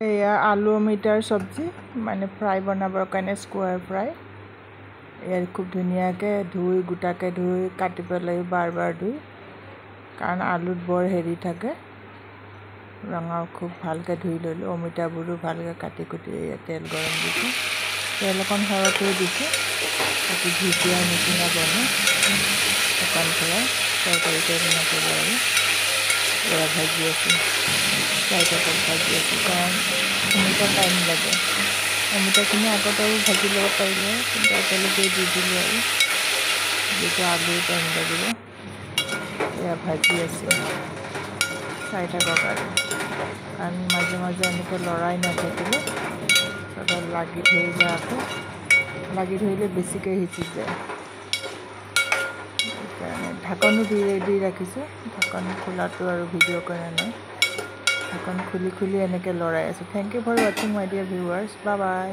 এয়া আলু অমিতাৰ চব্জি মানে ফ্ৰাই বনাবৰ কাৰণে স্কোৱাৰ ফ্ৰাই। এয়া খুব ধুনীয়াকৈ ধুই গোটাকৈ ধুই কাটিব লাগিব বাৰ ধুই, কাৰণ আলুত বৰ হেৰি থাকে। ৰঙা খুব ভালকৈ ধুই ল'লোঁ। অমিতাবোৰো ভালকৈ কাটি কুটি তেল গৰম দিছোঁ, তেল অকণ সৰহকৈ দিছোঁ। তাতে ভুজিয়াৰ নিচিনা বনাই শুকান ফ্ৰাই তৰকাৰী টাইপ নকৰোঁ আৰু। এয়া ভাজি আছোঁ, চাৰিটা কল ভাজি আছোঁ, কাৰণ অমিতা টাইম লাগে। অমিতাখিনি আগত আৰু ভাজি ল'ব পাৰিলে, কিন্তু একেলগে দি দিলোঁ আৰু যিটো আলু টাইম লাগিব। এয়া ভাজি আছোঁ চাৰিটা কল, কাৰণ মাজে মাজে এনেকৈ লৰাই নাথাকিলে সদায় লাগি ধৰিলে লাগি ধৰিলে বেছিকৈ সিজি যায়। সেইকাৰণে ঢাকনো দি ৰাখিছোঁ। ঢাকন খোলাটো আৰু ভিডিঅ' কৰা নাই, ঢাকন খুলি এনেকৈ লৰাই আছোঁ। থেংক ইউ ফৰ ৱাচিং মাই ডিয়াৰ ভিউৱাৰ্ছ, বাই বাই।